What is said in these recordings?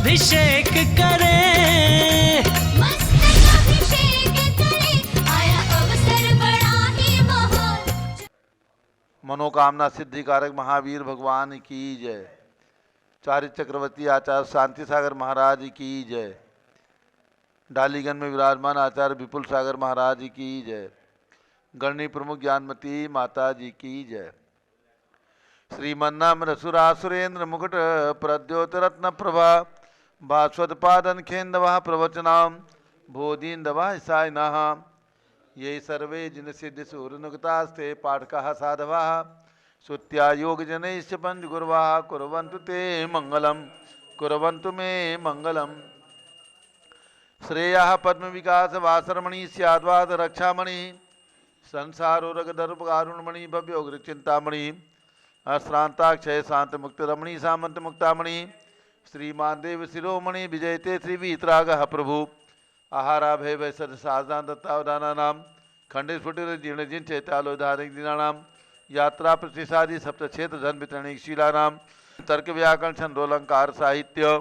अभिषेक करें, मस्तक अभिषेक करें, आया अवसर बड़ा ही महान। मनोकामना सिद्धि कारक महावीर भगवान की जय। चारित्र चक्रवर्ती आचार्य शांति सागर महाराज की जय। डालीगंज में विराजमान आचार्य विपुल सागर महाराज की जय। गणनी प्रमुख ज्ञानमती माता जी की जय। श्रीमन्नाम रसुरासुरेंद्र मुकुट प्रद्योतरत्न प्रभा भास्वत पादन खेन्दवा प्रवचनाम बोधीन्दवा सायनः ये सर्वे जिन सिद्धि सूर्यनुगतास्ते पाठकाः साधवाः श्रुत्या योग जनैश्च पंचगुर्वाः कुर्वन्तु ते मंगलम कुर्वन्तु मे मंगलम। श्रेयः पद्म विकास वासरमणि स्याद्वाद रक्षामणि संसारोरगदर्पकारुणमणि भव्योग्र चिंतामणि अश्रांताक्षय शांत मुक्त रमणी सामंत मुक्तामणि श्रीमान देव शिरोमणि विजयते श्री वीतरागः प्रभु आहारा भय भय सद साधना दत्तावधाना नाम खंडित स्फुटित जीर्ण जिन चैतालोधारिक दिनानाम यात्रा प्रतिसादी सप्त क्षेत्र धन वितरणिक शीलानाम तर्क व्याकरण छंदोलंकार साहित्य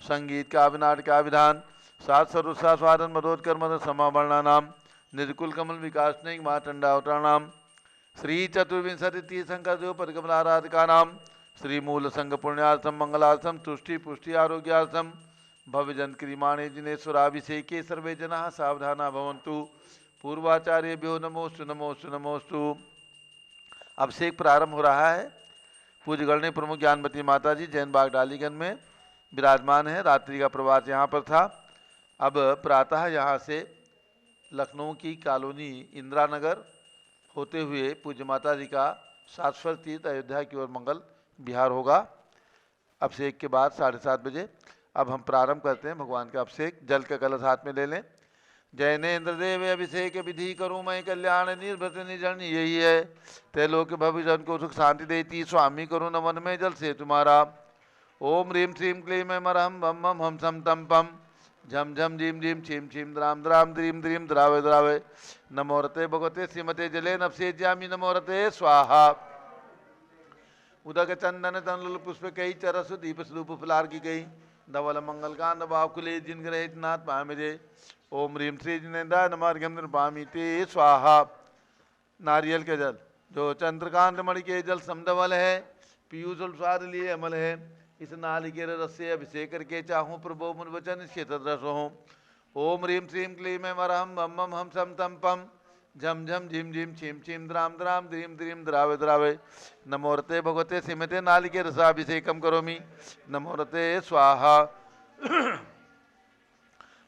संगीत काव्य नाटक विधान सात सरुसा स्वादन मदोत्कर मद समावर्णानाम निर्कुल कमल विकास नहीं मातंडावतानाम श्री चतुर्विंशति तीर्थंकर परिकमलाराधिका नाम श्री मूल संघ पुण्यार्थम मंगलार्थम तुष्टि पुष्टि आरोग्यार्थम भव्यजन क्रीमाणे जिनेश्वराभिषेके सर्वे जना सावधाना भवन्तु। पूर्वाचार्यभ्यो नमोस्तु नमोस्तु नमोस्तु। अभिषेक प्रारंभ हो रहा है। पूज्य गणनी प्रमुख ज्ञानमती माता जी जैन बाग डालीगंज में विराजमान है। रात्रि का प्रवास यहाँ पर था। अब प्रातः यहाँ से लखनऊ की कॉलोनी इंदिरा नगर होते हुए पूज्य माता जी का शाश्वत तीर्थ अयोध्या की ओर मंगल विहार होगा। अभिषेक के बाद 7:30 बजे अब हम प्रारंभ करते हैं भगवान का अभिषेक। जल का कलश हाथ में ले लें। जैनेन्द्र देव अभिषेक विधि करूँ मैं कल्याण निर्भृत निजन यही है त्रैलोक भविजन को सुख शांति देती स्वामी करूँ नमन में जल से तुम्हारा। ओम ह्रीम श्रीम क्लीम मरहम बम बम हम सम तम पम झम झम झीम झीम छीम छीम द्राम द्राम द्रीम द्रीम द्रावे द्रावे नमोरते भगवते श्रीमते जले नफसे ज्यामी नमोरते स्वाहा। उदक चंदन तनुल पुष्प कई चरसु दीप स्वरूप फुलार की गई धवल मंगल कांड बाकुले जिन ग्रहित नाथ पामिरे। ओम ह्रीम श्री जिनेन्द्राय नमः निर्पामी ते स्वाहा। नारियल के जल जो चंद्रकांत मणि के जल समधवल है पीयूष स्वाद लिए अमल है इस नालिकेर रस से अभिषेक करके चाहूँ प्रभो मुन वचन क्षेत्र हो। ओम ह्रीम श्रीम क्लीम मरहम बम बम हम सम तम पम झम झम झिम झिम छीम छीम द्राम द्राम द्रीम द्रीम द्रावे द्रावे नमोरते भगवते सिमते नालिके रसाभिषेकम करोमि नमोरते स्वाहा।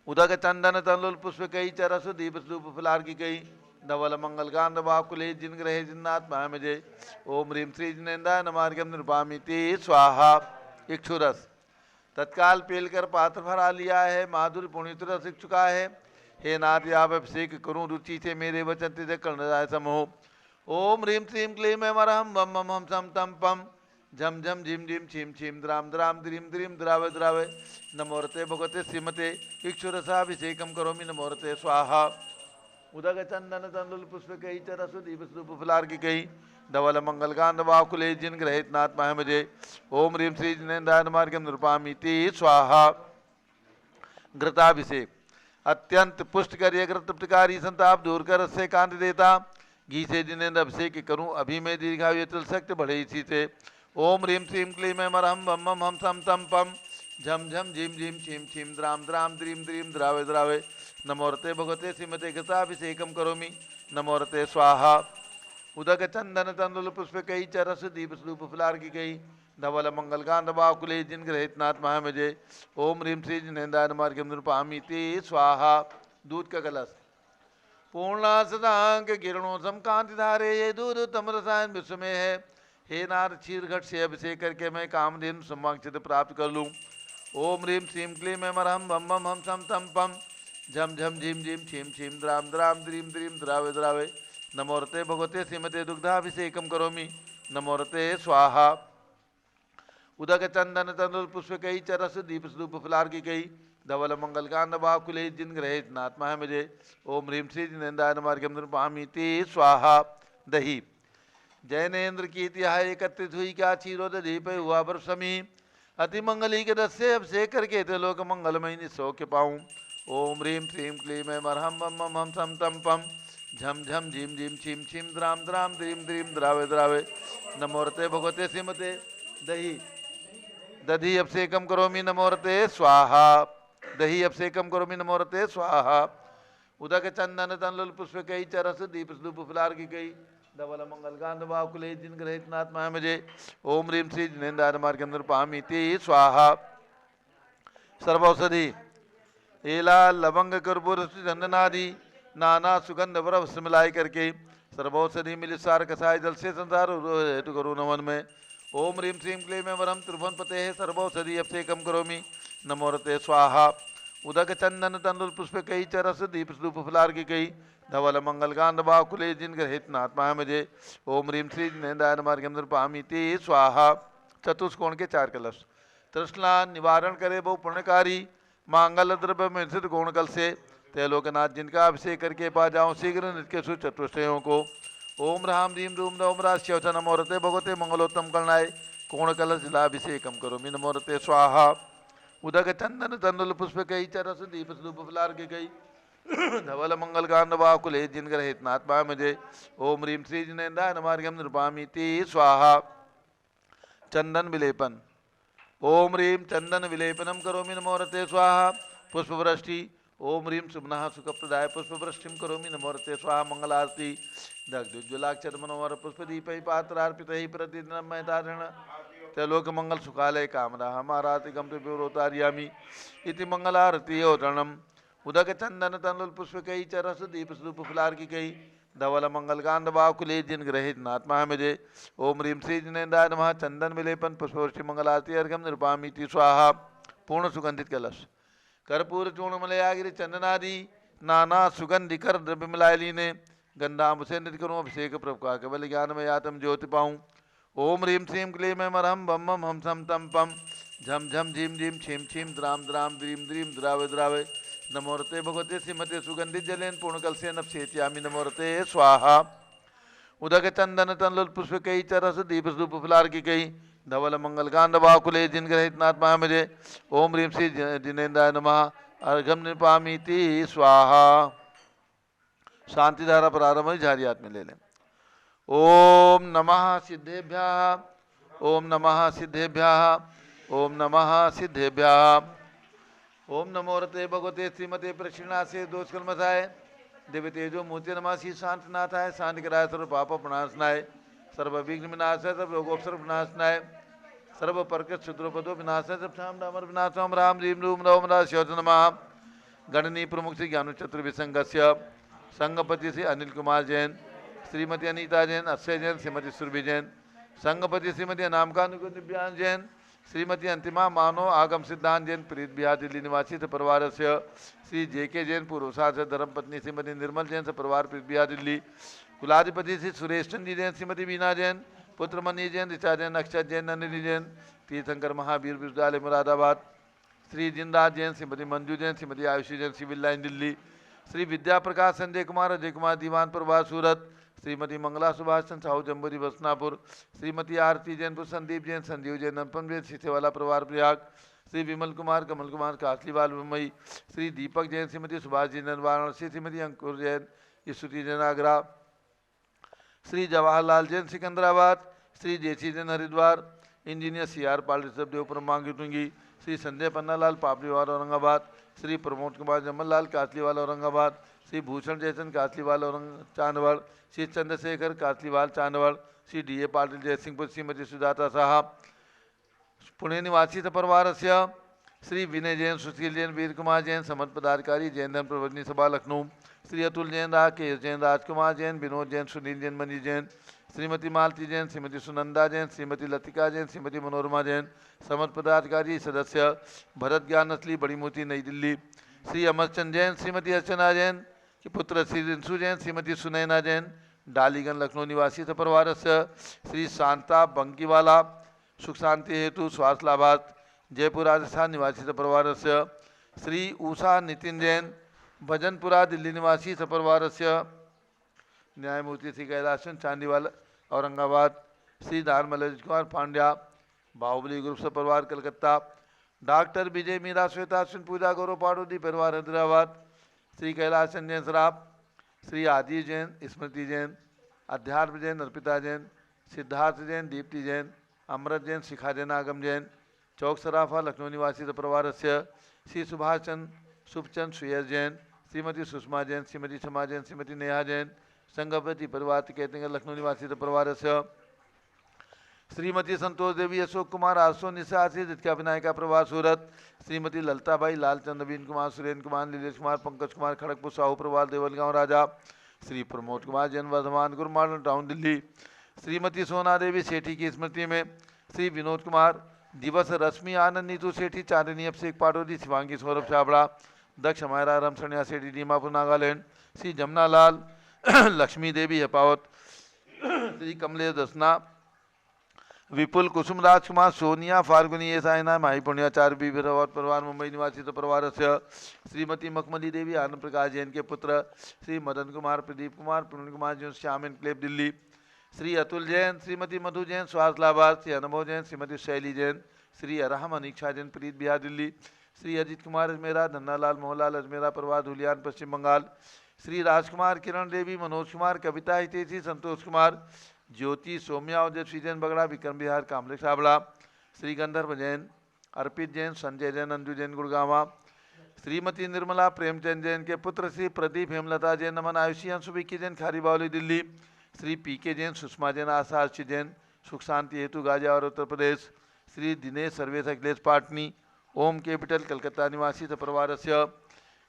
उदक चंदन तनुल पुष्प कई चरसु दीप स्वरूप फुलार की कई धवल मंगल गांध बाकुले जिन ग्रहे जिन्नाथ महामजे। ओम ह्रीम श्री जिनेन्द्राय नमः निर्पामी ते स्वाहा। इक्षुरस तत्काल पेलकर पात्र भरा लिया है माधुर पुण्य रस चुका है। हे नाथ आप अभिषेक करूं रुचि से मेरे वचन तिथे कर्णदाय समूह। ओम ह्रीम श्रीम क्लीम मरहम बम बम हम सम तम पम झम झम झिम झिम छीम छीम द्राम द्राम द्रीम द्रीम द्रावे द्रावे नमोरते भगवते श्रीमते इक्षुरसाभिषेकम करोमि नमोरते स्वाहा। उदक चंदन तंदुल पुष्प कई चरसु दीप स्वरूप फुलार की कई धवल मंगल कांड बाकुले जिन ग्रहित नाथ महमजे। ओम ह्रीम श्री जिनेन्द्राय नमः नृपामी ते स्वाहा। घृताभिषेक अत्यंत पुष्ट करिय घृत तृप्तकारी संताप दूर कर से कांति देता घी से जिनेन्द्र अभिषेक करूं अभी में दीर्घायु चल सकते बढ़े इसी से। ओम ह्रीम श्रीम क्लीम मरहम बम बम हम सम तम पम झम झम झिम झिम छीम छीम द्राम द्राम द्रीम द्रीम द्रावे द्रावे नमोरते भगवते श्रीमते घृताभिषेकम करोमि नमोरते स्वाहा। उदक चंदन तंदुल पुष्प कई चरस दीप स्वरूप फुलार की गई धवल मंगल कांड बाकुले जिन ग्रहित नाथ महामजे। ओम ह्रीम श्री जिनेन्द्राय नमः नृपामी ते स्वाहा। दूध का कलश पूर्णा सदांक किरणों सम कांति धारे ये दूध उत्तम रसायन विश्व में है। हे नाथ क्षीर घट से अभिषेक करके मैं कामधेनु सम्माक्षित प्राप्त कर लूँ। ओम ह्रीम श्रीम क्लीम मरहम बम बम हम सम तम पम झम झम झिम झिम छीम छीम द्राम द्राम द्रीम द्रीम द्रावे द्रावे नमोरते भगवते श्रीमते दुग्धाभिषेकम करोमि नमोरते स्वाहा। उदक चंदन तंदुल पुष्प कई चरस दीप स्वरूप फुलार की कई धवल मंगल कांड बाकुले जिन ग्रहित नाथ महामजे। ओम ह्रीम श्री जिनेन्द्राय नमः नृपामी ते स्वाहा। दही जैनेन्द्र की तिहाई एकत्रित हुई क्या क्षीरोद दीप हुआ बरसमी अति मंगली के रस से अभिषेक करके त्रिलोक मंगलमयी सौख्य पाऊँ। ओम ह्रीं श्रीं क्लीं ऐं मरहं मम मम हम सम तम पम झम झम झीम झीम छीम छीम द्राम द्राम द्रीं द्रीं द्रावे द्रावे नमोरते भगवते श्रीमते दही दधि अभिषेकम करोमि नमोरते स्वाहा दही अभिषेकम करोमि नमोरते स्वाहा। उदक चंदन तनलुल पुष्प कई चरस दीप धूप फुलार की कई धवल मंगल गांध बाकुले जिन ग्रहित नात्मा मजे। ओम ह्रीं श्री जिनेन्द्र मार्ग अंदर पामीति स्वाहा। सर्वौषधि एला लवंग कर्पूर चंदनादि नाना सुगंध वरस मिलाई करके सर्वौषधि मिल सार कसाय जल से संसार हेतु करो नमन में। ओम ह्रीं श्रीं क्लीं ऐं वरम त्रिभुवन पते सर्वौषधि अभिषेकम करोमि नमोरते स्वाहा। उदक चंदन तंदुल पुष्प कई चरस दीप धूप फुलार की कई धवल मंगल गांध बाकुले जिन ग्रहित नात्मा मजे। ओम ह्रीं श्री जिनेन्द्र मार्ग अंदर पामीति स्वाहा। चतुष्कोण के 4 कलश तृष्णा निवारण करे बहु पुण्यकारी मांगल द्रव्य में सिद्ध गुण कल से तैलोकनाथ जिनका अभिषेक करके पा जाऊं शीघ्र नित्य सु चतुष्टयों को। ओम राम रीम रूम नोम राश्यवच नमोरते भगवते मंगलोत्तम करणाय कोण कलश जलाभिषेकम करोमि नमोरते स्वाहा। उदक चंदन तंदुल पुष्प कई चरस दीप धूप फुलार के कई धवल मंगल गांध बाकुले जिन ग्रहित नात्मा मजे। ओम ह्रीं श्री जिनेन्द्र मार्गम नृपामीति स्वाहा। चंदन विलेपन ओम ह्रीं चंदन विलेपनम करोमि नमोरते स्वाहा। पुष्पवृष्टि ओम ह्रीं सुमनः सुखप्रदाय पुष्पवृष्टिम करोमि नमोरते स्वाहा। मंगलारती दग्धोज्ज्वलाक्षर मनोहर पुष्पदीपै पात्रार्पितैः प्रतिदिनं मैतारण त्रैलोक मंगल सुखालय कामना हमाराति गम प्रोतार्यामी इति मंगलारती औतरणम। उदक चंदन तनुल पुष्प कई चरस दीप धूप फुलार की कई धवल मंगल गांध बाकुले जिन ग्रहित नात्मा मजे। ओम ह्रीं श्री जिनेन्द्राय नमः। चंदन विलेपन पुष्पवृष्टि मंगलारती अर्घम निरूपामीति स्वाहा। पूर्ण सुगंधित कलश कर्पूर चूर्ण मलयागिरि चंदनादि नाना सुगंधि कर द्रव्य मिलाय लीने गंधाम से नित्य करूँ अभिषेक प्रभु का केवल ज्ञान में आत्म ज्योति पाऊँ। ओम ह्रीं श्रीं क्लीं ऐं मरहं बम मम हम सम तम पम झम झम झीम झीम छीम छीम द्राम द्राम द्रीं द्रीं द्रावे द्रावे नमोरते भगवते श्रीमते सुगंधित जलेन पूर्णकल से नपसेत्यामि नमोरते स्वाहा। उदक चंदन तनलुल पुष्प कई चरस दीप धूप फुलार की कई धवल मंगल गांध बाकुले जिन ग्रहित नात्मा मजे। ओम ह्रीं श्री जिनेन्द्राय नमः। अर्घम निपामीति स्वाहा। शांति धारा प्रारंभ झारी हाथ में ले लें। ओम नमः सिद्धेभ्यः ओम नमः सिद्धेभ्यः ओम नमः सिद्धेभ्यः। ओम नमोरते भगवते श्रीमते प्रक्षिणासे दोषकर्मसाय दिव्य तेजो मूर्ति नमासी शांतनाथाय शांति कराय सर्व पाप प्रणाशनाय सर्व विघ्न विनाशाय सर्व रोगोपसर्ग विनाशनाय सर्व प्रकृत शुद्रोपदो विनाशाय सब शाम रामर विनाशम राम रीम रूम रौम राश्योच नमः। गणनी प्रमुख श्री ज्ञानु चतुर्विसंगस्य संगपति श्री अनिल कुमार जैन श्रीमती अनीता जैन अक्षय जैन श्रीमती सुरभि जैन संगपति श्रीमती अनामकानुकुल दिव्यांग जैन श्रीमती अंतिमा मानो आगम सिद्धांत जैन प्रीत बिहार दिल्ली निवासी परिवार से श्री जेके जैन पूर्व सांसद धर्मपत्नी श्रीमती निर्मल जैन से परिवार प्रीत बिहार दिल्ली कुलाधिपति श्री सुरेश चंद्र जैन श्रीमती बीना जैन पुत्र मनी जैन ऋचा जैन अक्षय जैन नंदिनी जैन तीर्थंकर महावीर विश्वविद्यालय मुरादाबाद श्री जिनराज जैन श्रीमती मंजू जैन श्रीमती आयुषी जैन सिविल लाइन दिल्ली श्री विद्या प्रकाश संजय कुमार अजय कुमार दीवान प्रभात सूरत श्रीमती मंगला सुभाष चंद साहू जम्बूरी बसनापुर श्रीमती आरती जैनपुर संदीप जैन संजीव जैन अनुपम जैन सीसेवाला परिवार प्रयाग श्री विमल कुमार कमल कुमार कासलीवाल मुंबई श्री दीपक जैन श्रीमती सुभाष जी जैन वाराणसी श्रीमती अंकुर जैन स्तुति जैन आगरा श्री जवाहरलाल जैन सिकंदराबाद श्री जेसी जैन हरिद्वार इंजीनियर CR पाल ऋषभ देवपुर मांगीटुंगी श्री संजय पन्नालाल पापड़ीवाल औरंगाबाद श्री प्रमोद कुमार जमललाल कासलीवाल औरंगाबाद श्री भूषण जयचंद कासलीवाल चांदवड़ श्री चंद्रशेखर कासलीवाल चांदवड़ श्री DA पाटिल जयसिंहपुर श्रीमती सुजाता साहब पुणे निवासी परिवार से श्री विनय जैन सुशील जैन वीर कुमार जैन समर्थ पदाधिकारी जैन धर्म प्रवर्तनी सभा लखनऊ श्री अतुल जैन राकेश जैन राजकुमार जैन विनोद जैन सुनील जैन मनी जैन श्रीमती मालती जैन श्रीमती सुनंदा जैन श्रीमती लतिका जैन श्रीमती मनोरमा जैन समर्थ पदाधिकारी सदस्य भरत ज्ञान असली बड़ी मूर्ति नई दिल्ली श्री अमरचंद जैन श्रीमती अर्चना जैन के पुत्र श्री रिंसू जैन श्रीमती सुनैना जैन डालीगंज लखनऊ निवासी परिवार से श्री शांता बंकीवाला सुख शांति हेतु स्वास्थ्य लाभार्थ जयपुर राजस्थान निवासी परिवार से श्री उषा नितिन जैन भजनपुरा दिल्ली निवासी परिवार से न्यायमूर्ति श्री कैलाशन चांदीवाल औरंगाबाद श्री धार्मलज कुमार पांड्या बाहुबली ग्रुप से परिवार कलकत्ता, डॉक्टर विजय मीरा श्वेता अश्विन पूजा गौरव पाड़ोदी परिवार हैदराबाद, श्री कैलाश जैन सराफ, श्री आदिव जैन, स्मृति जैन, अध्यात्म जैन, अर्पिता जैन, सिद्धार्थ जैन, दीप्ति जैन, अमृत जैन, शिखा जैन, आगम जैन, चौक सराफा लखनऊ निवासी परिवार से श्री सुभाष चंद, शुभचंद, सुयस जैन, श्रीमती सुषमा जैन, श्रीमती क्षमा जैन, श्रीमती नेहा जैन, संगपति परिवार कहते हैं लखनऊ निवासी परिवार से श्रीमती संतोष देवी, अशोक कुमार, आशो निशा आशीष, रितिका विनायका प्रभा सूरत, श्रीमती ललताबाई, लालचंद, नवीन कुमार, सुरेंद्र कुमार, नीलेश कुमार, पंकज कुमार, खड़गपुर, साहू प्रवाल, देवलगांव राजा, श्री प्रमोद कुमार जैन, वर्धमान, गुरु मॉडल टाउन दिल्ली, श्रीमती सोना देवी सेठी की स्मृति में श्री विनोद कुमार, दिवस रश्मि आनंद, नीतू सेठी, चांदनी अभिषेक पाटोदी, शिवांगी सौरभ छाबड़ा, दक्ष हमारा राम सन्या सेठी, दीमापुर नागालैंड, श्री जमुना लाल, लक्ष्मी देवी हेपावत, श्री कमलेश दसना, विपुल, कुसुम, राजकुमार, सोनिया, फाल्गुनी, साइना, माही पुण्याचार्य बीबी रावत परिवार मुंबई निवासी परिवार से श्रीमती मखमली देवी, आनंद प्रकाश जैन के पुत्र श्री मदन कुमार, प्रदीप कुमार, पूर्ण कुमार जैन, श्याम एनक्लेव दिल्ली, श्री अतुल जैन, श्रीमती मधु जैन, स्वास्थ्य लाभार्थ, श्री अनुभव जैन, श्रीमती शैली जैन, श्री अरहम अनीक्षा जैन, प्रीत बिहार दिल्ली, श्री अजित कुमार अजमेरा, धन्नालाल मोहनलाल अजमेरा परिवार धुलियान पश्चिम बंगाल, श्री राजकुमार, किरण देवी, मनोज कुमार, कविता हितेशी, संतोष कुमार, ज्योति, सौम्या, ओजस्वी जैन बगड़ा, विक्रम बिहार कामले साबड़ा, श्री गंधर्व जैन, अर्पित जैन, संजय जैन, अंजू जैन गुड़गावा, श्रीमती निर्मला प्रेमचंद जैन के पुत्र श्री प्रदीप हेमलता जैन, नमन आयुषी, अंशु विक्की जैन, खारी बावली दिल्ली, श्री पीके जैन, सुषमा जैन, आशा अर्ची जैन, सुख शांति हेतु गाजियाबाद उत्तर प्रदेश, श्री दिनेश सर्वेश अखिलेश पाटनी, ओम कैपिटल कलकत्ता निवासी परिवार से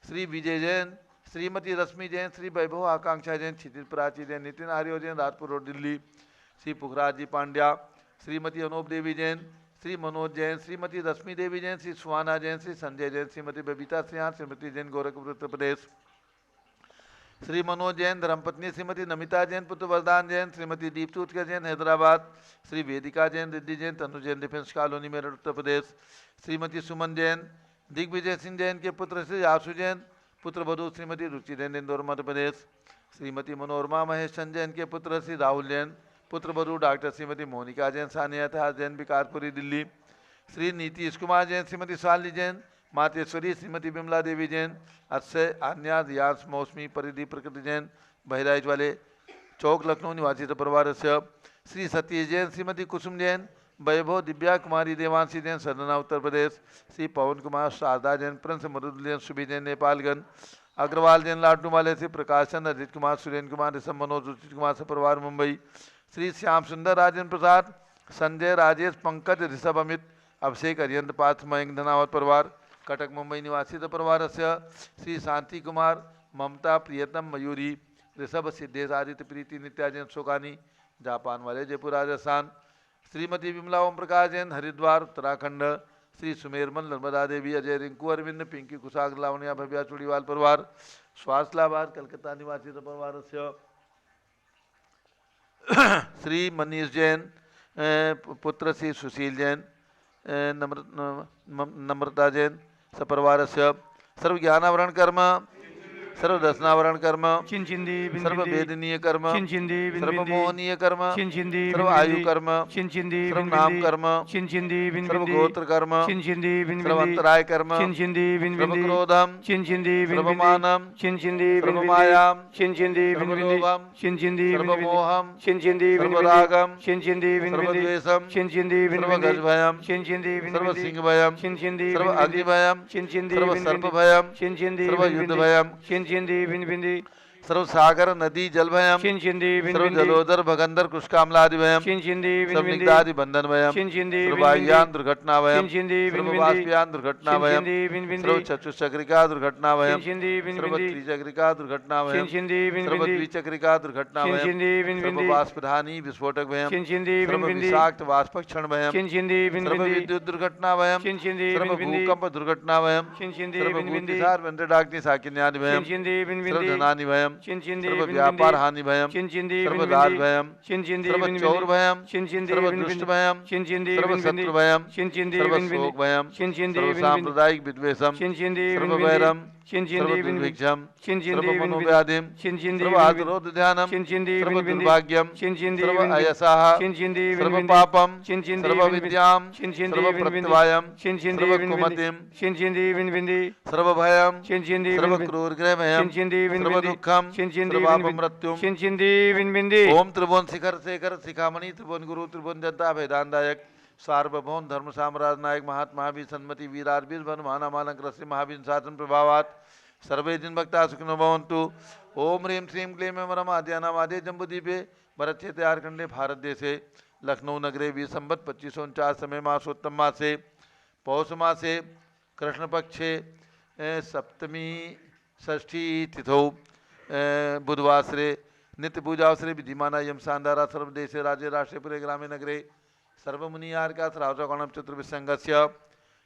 श्री विजय जैन, श्रीमती रश्मि जैन, श्री वैभव आकांक्षा जैन, क्षितिज प्राची जैन, नितिन आर्यो जैन, राजपुर रोड दिल्ली, श्री पुखराज जी पांड्या, श्रीमती अनूप देवी जैन, श्री मनोज जैन, श्रीमती रश्मि देवी जैन, श्री सुहाना जैन, श्री संजय जैन, श्रीमती बबीता सिंह, श्रीमती जैन गोरखपुर उत्तर प्रदेश, श्री मनोज जैन, धर्मपत्नी श्रीमती नमिता जैन, पुत्र वरदान जैन, श्रीमती दीप्ति उत्कर जैन, हैदराबाद, श्री वेदिका जैन, रिद्धि जैन, तनु जैन, डिफेंस कॉलोनी मेरठ उत्तर प्रदेश, श्रीमती सुमन जैन, दिग्विजय सिंह जैन के पुत्र श्री आशु जैन, पुत्र वधू श्रीमती रुचि जैन, इंदौर मध्य प्रदेश, श्रीमती मनोरमा महेश चंद जैन के पुत्र श्री राहुल जैन, पुत्र वधू डॉक्टर श्रीमती मोनिका जैन, सानिया था जैन, विकारपुरी दिल्ली, श्री नीतीश कुमार जैन, श्रीमती शालिनी जैन, मातेश्वरी श्रीमती विमला देवी जैन, अक्षय, आन्या, रियाज, मौसमी, परिधि, प्रकृति जैन, बहराइच वाले चौक लखनऊ निवासी परिवार से श्री सतीश जैन, श्रीमती कुसुम जैन, वैभव, दिव्या कुमारी, देवांशी जैन, सदना उत्तर प्रदेश, श्री पवन कुमार, शारदा जैन, प्रिंस मरुद जैन, सुबी जैन, नेपालगंज, अग्रवाल जैन, लाडू वाले से प्रकाश चंद, अजित कुमार, सुरेंद्र कुमार, ऋषभ मनोज, रुचित कुमार से परिवार मुंबई, श्री श्याम सुंदर, राजेंद्र प्रसाद, संजय, राजेश, पंकज, ऋषभ, अमित, अभिषेक, अरियंत, पार्थ, मयंक, धनावत परिवार कटक मुंबई निवासी परिवार से श्री शांति कुमार, ममता, प्रियतम, मयूरी, ऋषभ, सिद्धेश, आदित्य, प्रीति, नित्या जैन, शोकानी, जापान वाले, जयपुर राजस्थान, श्रीमती विमला ओम प्रकाश जैन, हरिद्वार उत्तराखंड, श्री सुमेरमन, नर्मदा देवी, अजय, रिंकू, अरविंद, पिंकी, कुशाग, लावण्या, भव्या, चूड़ीवाल परिवार, स्वास्थ्य लाभार्थ कलकत्ता निवासी परिवार से श्री मनीष जैन, पुत्र श्री सुशील जैन, नम्रता जैन सपरिवार से सर्व ज्ञानावरण कर्म, सर्व दर्शनावरण कर्म, सर्व वेदनीय कर्म, सर्व मोहनीय कर्म, सर्व आयु कर्म, सर्व नाम कर्म, सर्व गोत्र कर्म, सर्व अंतराय कर्म, सर्व क्रोधम, सर्व मानम, सर्व मायाम, सर्व लोभम, सर्व मोहम, सर्व रागम, सर्व द्वेषम, सर्व गज भयम, सर्व सिंह भयम, सर्व अग्नि भयम, सर्व सर्प भयम, सर्व युद्ध भयम, सर्व सागर नदी जल भयम, सर्व जलोदर भगंदर कुष्कामलादि भयम, सर्व निग्धादि बंधन भयम, सर्व वायुयान दुर्घटना भयम, सर्व वाष्पयान दुर्घटना भयम, सर्व चतुश्चक्रिका दुर्घटना भयम, सर्व त्रिचक्रिका दुर्घटना भयम, सर्व द्विचक्रिका दुर्घटना भयम, सर्व वाष्पधानी विस्फोटक भयम, सर्व विषाक्त वाष्पक्षण भयम, सर्व विद्युत दुर्घटना भयम, सर्व भूकंप दुर्घटना भयम, सर्व भूतिसार वेंद्रडाग्नि साकिन्यादि भयम, सर्व धनानि भयम, सर्व व्यापार हानि भयम, सर्व राज भयम, सर्व चौर भयम, सर्व दुष्ट भयम, सर्व शत्रु भयम, सर्व शोक भयम, सर्व सांप्रदायिक विद्वेषम, सर्व वैरम, सर्वदुर्भिक्षम Shinjindi सर्वमनोव्याधिम Shinjindi सर्वातरोध्यानम Shinjindi सर्वदुर्भाग्यम Shinjindi सर्वअयसः Shinjindi सर्वपापम Shinjindi सर्वविद्याम Shinjindi सर्वप्रत्यवायम Shinjindi सर्वकुमतिम Shinjindi Vinvindi सर्वभयम Shinjindi सर्वक्रूरग्रहभयम Shinjindi सर्वदुःखम Shinjindi सर्वापमृत्युम Shinjindi Vinvindi ओम त्रिभुवन शिखर शेखर शिखामणि त्रिभुवन गुरु त्रिभुवन जनता वेदांतदायक सार्वभौम धर्म साम्राज्य नायक महात्मा महावीर सन्मति वीरारवीर वन महानामालंक रस्य महावीर शासन प्रभावात सर्वे दिन भक्ता सुखिनो भवन्तु। ओम ह्रीं श्रीं क्लीं वरम आद्यानामादे जम्बूद्वीपे भरतक्षेत्रे आर्कंडे भारत देशे लखनऊ नगरे 20 संवत 2549 समय मासोत्तम मासे पौष मासे कृष्ण पक्षे सप्तमी षष्ठी तिथौ बुधवासरे नित्य पूजावसरे विधिमाना यम शानदारा सर्वदेशे राज्य राष्ट्रपुरे ग्रामे नगरे सर्वमुनियार्का श्रावचकोणम चतुर्विसंगस्य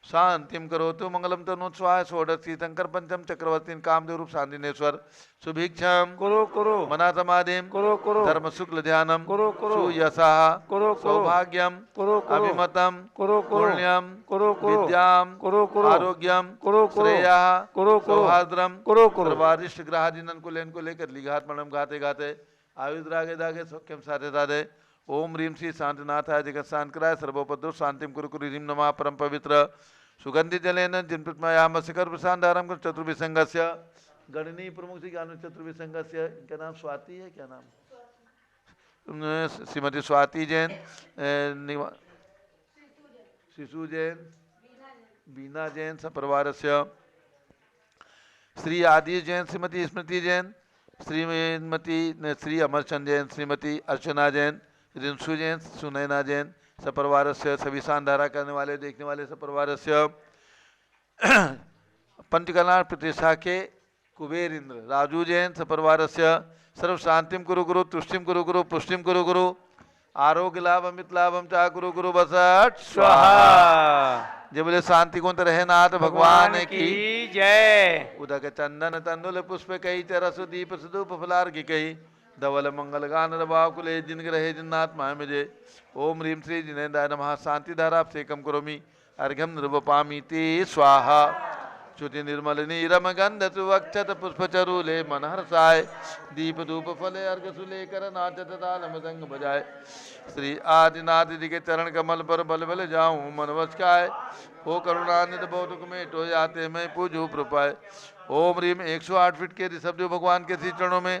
शांतिम करोतु मंगलम तनोत्स्वाय षोडशी शंकर पंचम चक्रवर्ती कामदेव रूप शांतिनेश्वर सुभिक्षम Kuru मनातमादिम Kuru धर्म शुक्ल ध्यानम Kuru सुयशः Kuru Saubhagyam Kuru अभिमतम Kuru Punyam Kuru विद्याम Kuru आरोग्यम Kuru श्रेयः Kuru सौहार्द्रम Kuru सर्वारिष्ट ग्रहादिनन कुलेन को लेकर लिघात मणम गाते गाते आयुध रागे दागे सौख्यम साधे साधे ओम ह्रीं श्री शांतिनाथाय जगत शांतिकराय सर्वोपद्रव शांतिम कुरु कुरु ह्रीं नमः परम पवित्र सुगंधि जलेन जिनपृतमयाम शिखर प्रशांतारम चतुर्विसंगस्य गणनीय प्रमुख श्री ज्ञान चतुर्विसंगस्य इनका नाम स्वाति है, क्या नाम श्रीमती स्वाति जैन शिशु जैन बीना जैन सपरिवार श्री आदि जैन श्रीमती स्मृति जैन श्रीमती श्री अमरचंद जैन श्रीमती अर्चना जैन रिंसु जैन सुनैना जैन सपरिवार से सभी शानधारा करने वाले देखने वाले सपरिवार से पंचकल्याण प्रतिष्ठा के कुबेर इंद्र राजू जैन सपरिवार से सर्व शांतिम कुरु गुरु तुष्टिम कुरु गुरु पुष्टिम कुरु गुरु आरोग्य लाभ अमित लाभम चाह कुरु गुरु बसट स्वाहा। जय बोले शांति कुंत रहे नाथ भगवान की जय। उदक चंदन तंदुल पुष्प कई चरसु दीप सुधूप फलार की कई धवल मंगल गान रवाव कुले जिन ग्रहे जिन्नाथ माय मुझे ओम ह्रीं श्री जिनेन्द्राय नमः शांति धारा सेकम करोमि अर्घ्यम निर्वपामि ते स्वाहा। च्युति निर्मल नीरम गंध सुवक्षत पुष्पचरूले मनहर्षाय दीप धूप फले अर्घ सुलेकर नाचत ताल मृदंग बजाए श्री आदिनाथ जी के चरण कमल पर बल बल जाऊं मन वचकाय हो करुणानिध बौद्धक में टो जाते मैं पूजू प्रपाय। ओम ह्रीं 108 फीट के ऋषभदेव भगवान के श्री चरणों में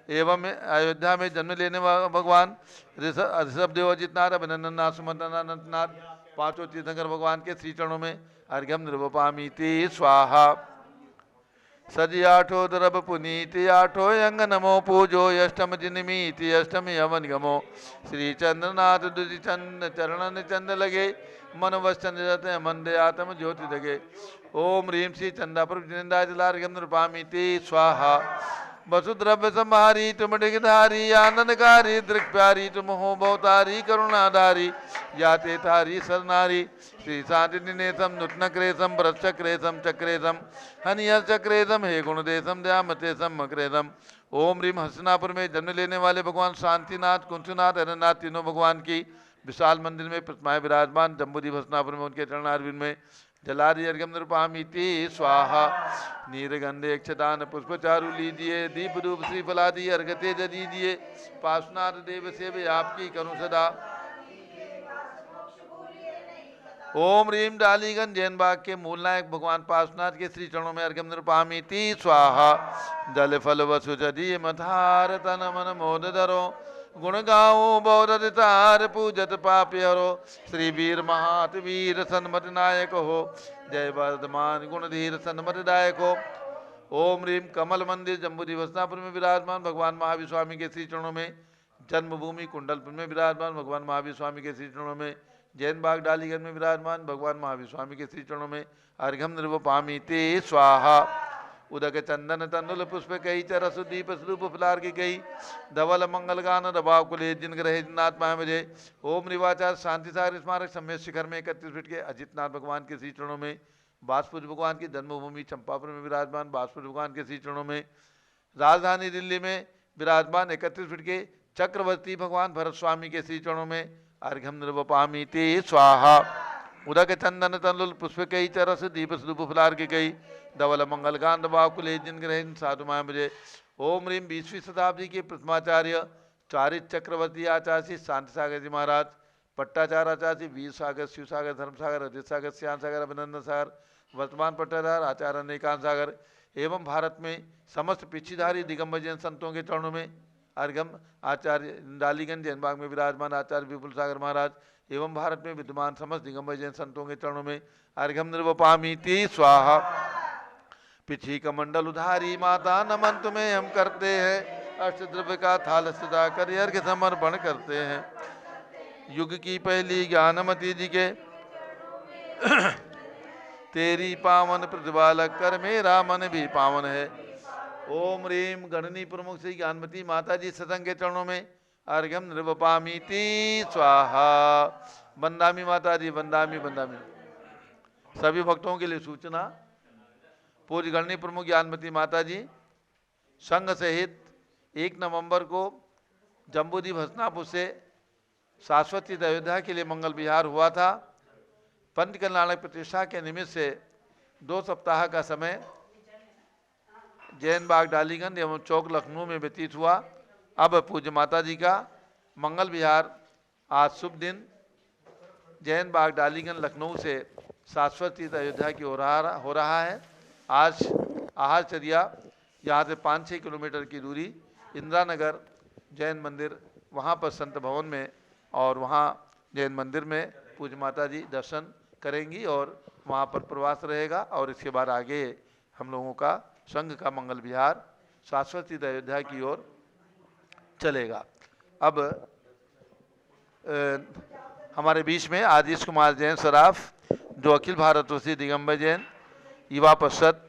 एवं अयोध्या में जन्म लेने वाला भगवान ऋषभदेव अजितनाथ अभिनंदन नाथ सुमंतनाथ नाथ पांचों तीर्थंकर भगवान के श्री चरणों में अर्घ्यम निर्वपामि ते स्वाहा। सजी आठो द्रव पुनीति आठो यंग नमो पूजो अष्टम जिनमीति अष्टमी यमन गमो श्री चंद्रनाथ दुति चंद चरणन चंद लगे मन वश्चंद जाते मन दे आत्म ज्योति दगे। ओम ह्रीं श्री चंदापुर जिनेन्द्राय जलार्घ्यम निर्वपामि ते स्वाहा। वसुद्रव्य संहारी तुम डिगधारी आनंदकारी दृक् प्यारी तुम हो बहुतारी करुणाधारी याते तारी सरनारी श्री शांति निनेशम नूतन क्रेशम भ्रष्टक्रेशम चक्रेशम हनिय चक्रेशम हे गुणदेशम दयामतेशम मक्रेशम। ओम ह्रीं हसनापुर में जन्म लेने वाले भगवान शांतिनाथ कुंचनाथ हरनाथ तीनों भगवान की विशाल मंदिर में प्रतिमाएं विराजमान जम्बूद्वीप हसनापुर में उनके चरणारविंद में जलादि अर्घ्यम निर्वपामि ते स्वाहा। नीरगंधे अक्षदान पुष्पचारु लीजिए दीप धूप श्रीफलादि अर्घ तेज दीजिए पार्श्वनाथ देव सेवे आपकी करूं सदा। ओम ह्रीं डालीगंज जैन बाग के मूल नायक भगवान पार्श्वनाथ के श्री चरणों में अर्घ्यम निर्वपामि ते स्वाहा। जल फल वसु जदि मथार तन मन मोद धरो गुण गाओ बौद्धार पूजत पापी हरो श्री वीर महात वीर सन्मत नायक हो जय वर्धमान गुण धीर सन्मत दायक हो। ओम ह्रीं कमल मंदिर जम्बूद्वीप हसनापुर में विराजमान भगवान महावीर स्वामी के श्री चरणों में जन्मभूमि कुंडलपुर में विराजमान भगवान महावीर स्वामी के श्री चरणों में जैन बाग डालीगंज में विराजमान भगवान महावीर स्वामी के श्री चरणों में अर्घ्यम निर्वपामि ते स्वाहा। उदक चंदन तंदुल पुष्प कई चरसु दीप स्वरूप फलार की कई धवल मंगल गान रभाव कुले जिन ग्रहे जिन्नाथ माय मुझे ओम रिवाचार शांति सागर स्मारक सम्मेत शिखर में 31 फीट के अजितनाथ भगवान के श्री चरणों में बासपुर भगवान की जन्मभूमि चंपापुर में विराजमान बासपुर भगवान के श्री चरणों में राजधानी दिल्ली में विराजमान 31 फीट के चक्रवर्ती भगवान भरत स्वामी के श्री चरणों में अर्घ्यम निर्वपामि ते स्वाहा। उदक चंदन तनुल पुष्प कई चरस दीप सुदुप फुलार के कई धवल मंगल कांड बाकुले जिन ग्रहण साधु माया मुझे। ओम रीम 20वीं शताब्दी के प्रथमाचार्य चारित चक्रवर्ती आचार्य शांति सागर जी महाराज, पट्टाचार्य आचार्य वीर सागर, शिव सागर, धर्म सागर, अजित सागर, श्याम सागर, अभिनंदन सागर, वर्तमान पट्टाचार्य आचार्य अनेकांत सागर एवं भारत में समस्त पिछीधारी दिगंबर जैन संतों के चरणों में अर्घम आचार्य डालीगंज जैन बाग में विराजमान आचार्य विपुल सागर महाराज एवं भारत में विद्यमान समस्त दिगंबर जैन संतों के चरणों में अर्घम निर्वपामीति स्वाहा। पिछी कमंडल उधारी माता नमन तुम्हें हम करते हैं, अष्टद्रव्य का थाल सदा कर अर्घ्य समर्पण करते हैं। युग की पहली ज्ञानमती जी के तेरी पावन प्रतिपालक कर मेरा मन भी पावन है। ओम रीम गणनी प्रमुख श्री ज्ञानमती माता जी सत्संग के चरणों में अर्घ्यम निर्वपामीति स्वाहा। वंदामी माता जी, वंदामी वंदामी। सभी भक्तों के लिए सूचना, पूज्य गणनी प्रमुख ज्ञानमती माता जी संघ सहित 1 नवंबर को जम्बूद्वीप हसनापुर से शाश्वत अयोध्या के लिए मंगल विहार हुआ था। पंच कल्याणक प्रतिष्ठा के निमित्त से 2 सप्ताह का समय जैन बाग डालीगंज एवं चौक लखनऊ में व्यतीत हुआ। अब पूज्य माता जी का मंगल विहार आज शुभ दिन जैन बाग डालीगंज लखनऊ से शाश्वत अयोध्या की हो रहा है। आज आहारचर्या यहाँ से 5-6 किलोमीटर की दूरी इंदिरा नगर जैन मंदिर, वहाँ पर संत भवन में और वहाँ जैन मंदिर में पूज्य माता जी दर्शन करेंगी और वहाँ पर प्रवास रहेगा और इसके बाद आगे हम लोगों का संघ का मंगल विहार शाश्वत अयोध्या की ओर चलेगा। अब हमारे बीच में आदिश कुमार जैन सराफ, जो अखिल भारतवर्षीय दिगंबर जैन युवा परिषद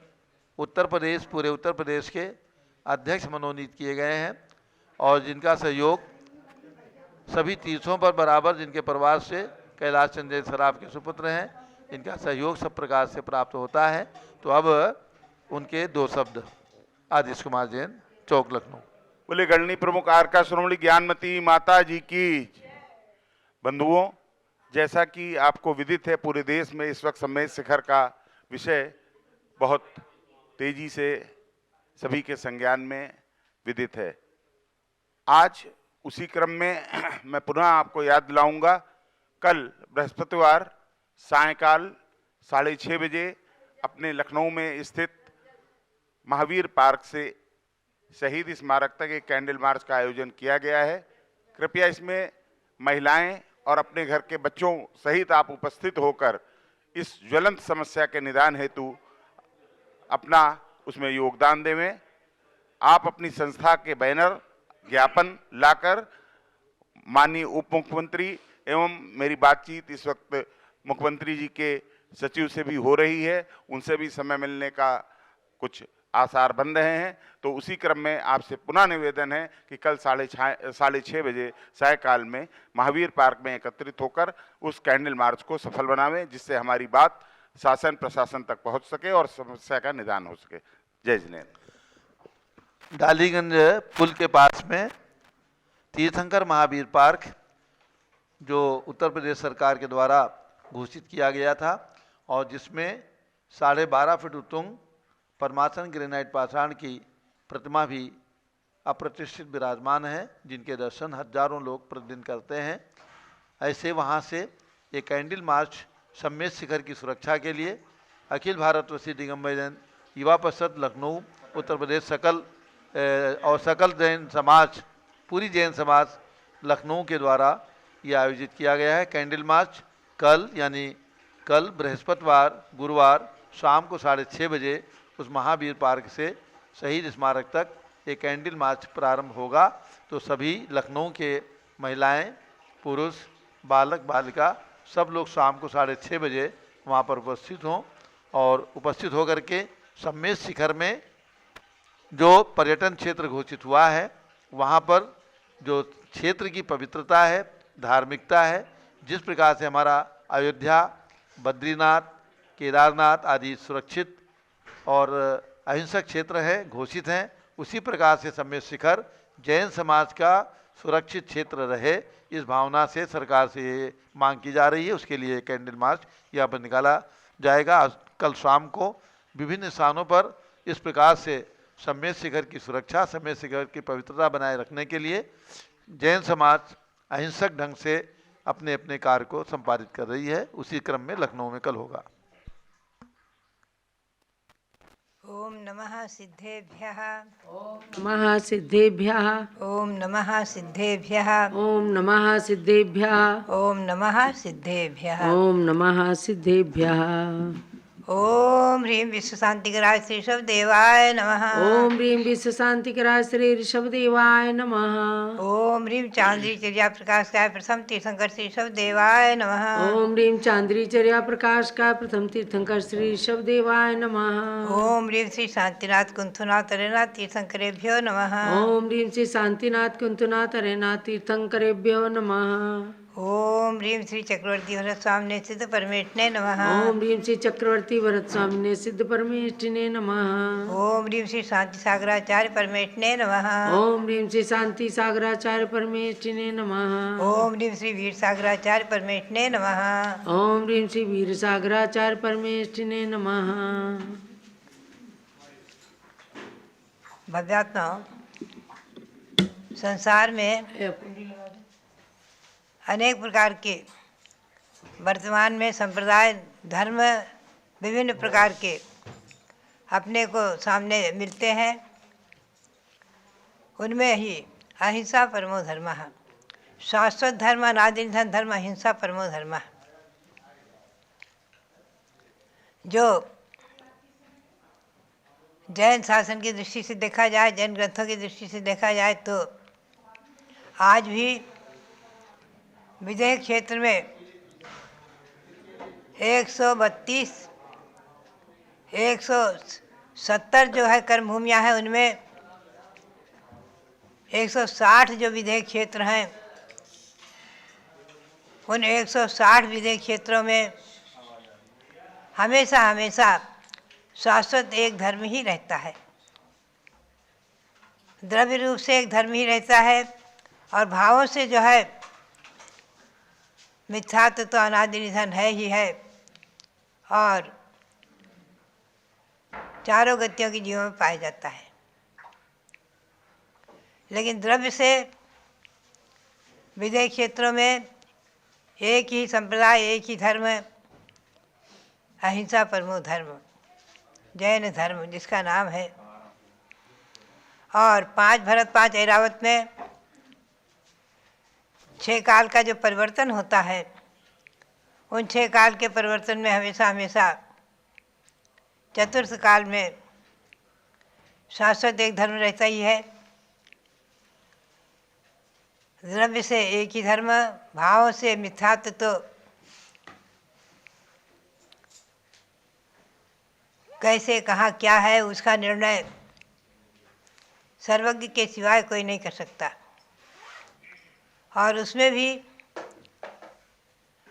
उत्तर प्रदेश, पूरे उत्तर प्रदेश के अध्यक्ष मनोनीत किए गए हैं और जिनका सहयोग सभी तीर्थों पर बराबर, जिनके परिवार से कैलाश चंद जैन सराफ के सुपुत्र हैं, इनका सहयोग सब प्रकार से प्राप्त होता है। तो अब उनके 2 शब्द। आदिश कुमार जैन, चौक लखनऊ। बोले गणनी प्रमुख आरका श्रोमणी ज्ञानमती माता जी की। बंधुओं, जैसा कि आपको विदित है, पूरे देश में इस वक्त सम्मेद शिखर का विषय बहुत तेजी से सभी के संज्ञान में विदित है। आज उसी क्रम में मैं पुनः आपको याद दिलाऊंगा, कल बृहस्पतिवार सायंकाल 6:30 बजे अपने लखनऊ में स्थित महावीर पार्क से शहीद स्मारक तक एक कैंडल मार्च का आयोजन किया गया है। कृपया इसमें महिलाएं और अपने घर के बच्चों सहित आप उपस्थित होकर इस ज्वलंत समस्या के निदान हेतु अपना उसमें योगदान देवें। आप अपनी संस्था के बैनर, ज्ञापन लाकर माननीय उप मुख्यमंत्री एवं मेरी बातचीत इस वक्त मुख्यमंत्री जी के सचिव से भी हो रही है, उनसे भी समय मिलने का कुछ आसार बन रहे हैं। तो उसी क्रम में आपसे पुनः निवेदन है कि कल 6:30 बजे सायकाल में महावीर पार्क में एकत्रित होकर उस कैंडल मार्च को सफल बनावें, जिससे हमारी बात शासन प्रशासन तक पहुंच सके और समस्या का निदान हो सके। जय जिनेन्द्र। डालीगंज पुल के पास में तीर्थंकर महावीर पार्क, जो उत्तर प्रदेश सरकार के द्वारा घोषित किया गया था और जिसमें 12.5 फीट उत्तुंग परमासन ग्रेनाइट पाषाण की प्रतिमा भी अप्रतिष्ठित विराजमान है, जिनके दर्शन हजारों लोग प्रतिदिन करते हैं। ऐसे वहाँ से एक कैंडल मार्च सम्मेद शिखर की सुरक्षा के लिए अखिल भारतवर्षीय दिगंबर जैन युवा परिषद लखनऊ उत्तर प्रदेश सकल जैन समाज, पूरी जैन समाज लखनऊ के द्वारा ये आयोजित किया गया है। कैंडल मार्च कल यानी कल बृहस्पतिवार गुरुवार शाम को 6:30 बजे उस महावीर पार्क से शहीद स्मारक तक एक कैंडल मार्च प्रारंभ होगा। तो सभी लखनऊ के महिलाएं, पुरुष, बालक बालिका सब लोग शाम को 6:30 बजे वहाँ पर उपस्थित हों और उपस्थित होकर के सम्मेद शिखर में जो पर्यटन क्षेत्र घोषित हुआ है, वहाँ पर जो क्षेत्र की पवित्रता है, धार्मिकता है, जिस प्रकार से हमारा अयोध्या, बद्रीनाथ, केदारनाथ आदि सुरक्षित और अहिंसक क्षेत्र है, घोषित हैं, उसी प्रकार से सम्मेद शिखर जैन समाज का सुरक्षित क्षेत्र रहे, इस भावना से सरकार से ये मांग की जा रही है। उसके लिए कैंडल मार्च यहाँ पर निकाला जाएगा। कल शाम को विभिन्न स्थानों पर इस प्रकार से सम्मेद शिखर की सुरक्षा, सम्मेद शिखर की पवित्रता बनाए रखने के लिए जैन समाज अहिंसक ढंग से अपने अपने कार्य को संपादित कर रही है। उसी क्रम में लखनऊ में कल होगा। ओम नमः सिद्धेभ्यः। नमः सिद्धेभ्यः। ओम नमः सिद्धेभ्यः। ओम नमः सिद्धेभ्यः। ओम नमः सिद्धेभ्यः। ओम नमः सिद्धेभ्यः। ओम ह्रीं विश्व शांतिकराय श्री ऋषभ देवाय नमः। ओम ह्रीं विश्व शांतिकराय श्री ऋषभ देवाय नमः। ओम ह्रीं चांद्री चर्या प्रकाशकाय प्रथम तीर्थंकर श्री ऋषभ देवाय नमः। ओम ह्रीं चांद्री चर्या प्रकाश का प्रथम तीर्थंकर श्री ऋषभ देवाय नमः। ओम ह्रीं श्री शांतिनाथ कुंथुनाथ अरेनाथ तीर्थंकरेभ्यो नमः। ओम ह्रीं श्री शांतिनाथ कुंतुनाथ अरेनाथ तीर्थंकरेभ्यो नमः। ओम ह्रीं श्री चक्रवर्ती भरत स्वामिने सिद्ध परमेष्ठिने नमः। ओम ह्रीं श्री चक्रवर्ती भरत स्वामिने सिद्ध परमेष्ठिने नमः। ओम ह्रीं श्री शांति सागराचार्य परमेष्ठिने नमः। ओम ह्रीं श्री शांति सागराचार्य परमेष्ठिने नमः। ओम ह्रीं श्री वीर सागराचार्य परमेष्ठिने नमः। ओम ह्रीं श्री वीर सागराचार्य परमेष्ठिने नमः। भव्यात्मा, संसार में अनेक प्रकार के वर्तमान में संप्रदाय धर्म विभिन्न प्रकार के अपने को सामने मिलते हैं। उनमें ही अहिंसा परमो धर्म, शाश्वत धर्म, अनादिनिधन धर्म, अहिंसा परमो धर्म, जो जैन शासन की दृष्टि से देखा जाए, जैन ग्रंथों की दृष्टि से देखा जाए तो आज भी विदेह क्षेत्र में 132 170 जो है कर्म भूमियाँ हैं, उनमें 160 जो विदेह क्षेत्र हैं, उन 160 विदेह क्षेत्रों में हमेशा हमेशा शाश्वत एक धर्म ही रहता है, द्रव्य रूप से एक धर्म ही रहता है, और भावों से जो है मिथ्यात्व तो अनादि निधन है ही है, और चारों गतियों की जीवन में पाया जाता है। लेकिन द्रव्य से विदेह क्षेत्रों में एक ही संप्रदाय, एक ही धर्म, अहिंसा परमो धर्म, जैन धर्म जिसका नाम है। और 5 भरत 5 ऐरावत में 6 काल का जो परिवर्तन होता है, उन 6 काल के परिवर्तन में हमेशा हमेशा चतुर्थ काल में शाश्वत एक धर्म रहता ही है। द्रव्य से एक ही धर्म, भाव से मिथ्यात्व तो कैसे कहाँ क्या है उसका निर्णय सर्वज्ञ के सिवाय कोई नहीं कर सकता। और उसमें भी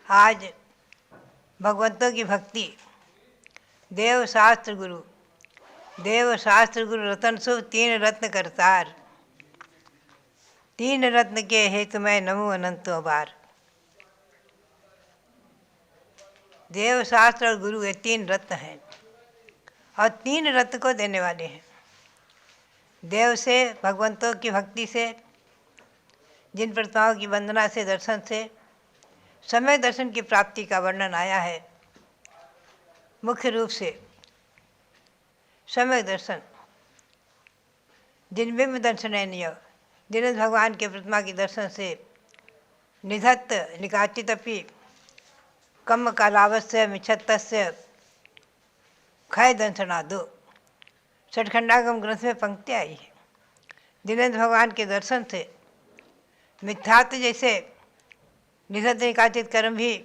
आज भगवंतों की भक्ति, देव शास्त्र गुरु, देव शास्त्र गुरु रतन शुभ 3 रत्न करतार, 3 रत्न के हेतु मैं नमो अनंतो बार। देव शास्त्र और गुरु ये 3 रत्न हैं, और 3 रत्न को देने वाले हैं। देव से, भगवंतों की भक्ति से, जिन प्रतिमाओं की वंदना से, दर्शन से सम्यक दर्शन की प्राप्ति का वर्णन आया है। मुख्य रूप से सम्यक दर्शन, जिन बिंब दर्शनैनिय, जिन भगवान के प्रतिमा के दर्शन से निधत्त निकाचितपि कम कालावस्य मिच्छत्तस्य क्षय दंशनादो, षटखंडागम ग्रंथ में पंक्ति आई है। जिनेन्द्र भगवान के दर्शन से मिथ्यात्व जैसे निधत्त निकाचित कर्म भी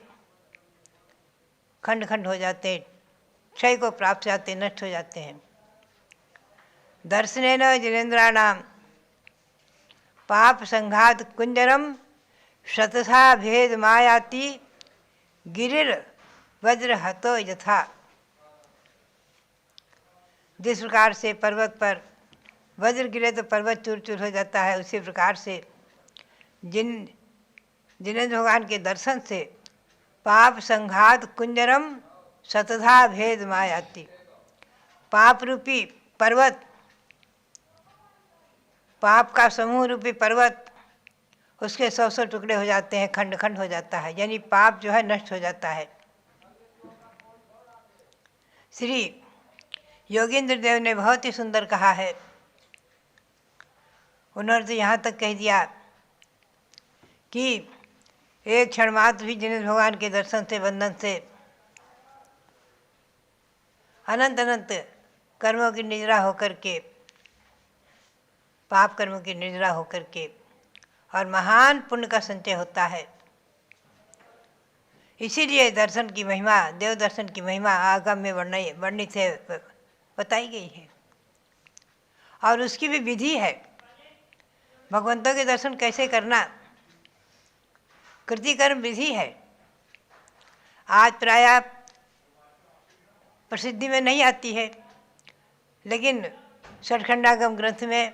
खंड खंड हो जाते हैं, क्षय को प्राप्त हो जाते, नष्ट हो जाते हैं। दर्शनेन जिनेन्द्राणाम पाप संघात कुंजरम शतथा भेद मायाति गिरिर वज्र हतो यथा। जिस प्रकार से पर्वत पर वज्र गिरे तो पर्वत चूर चूर हो जाता है, उसी प्रकार से जिनेन्द्र भगवान के दर्शन से पाप संघात कुंजरम शतधा भेद मायाति। पाप रूपी पर्वत, पाप का समूह रूपी पर्वत, उसके 100 टुकड़े हो जाते हैं, खंड खंड हो जाता है, यानी पाप जो है नष्ट हो जाता है। श्री योगेंद्र देव ने बहुत ही सुंदर कहा है। उन्होंने तो यहाँ तक कह दिया कि एक क्षण मात्र भी जिनेन्द्र भगवान के दर्शन से, बंधन से अनंत अनंत कर्मों की निजरा होकर के, पाप कर्मों की निजरा होकर के और महान पुण्य का संचय होता है। इसीलिए दर्शन की महिमा, देव दर्शन की महिमा आगम में वर्णित है, बताई गई है और उसकी भी विधि है। भगवंतों के दर्शन कैसे करना, कृतिकर्म विधि है। आज प्रायः प्रसिद्धि में नहीं आती है, लेकिन षटखंडागम ग्रंथ में,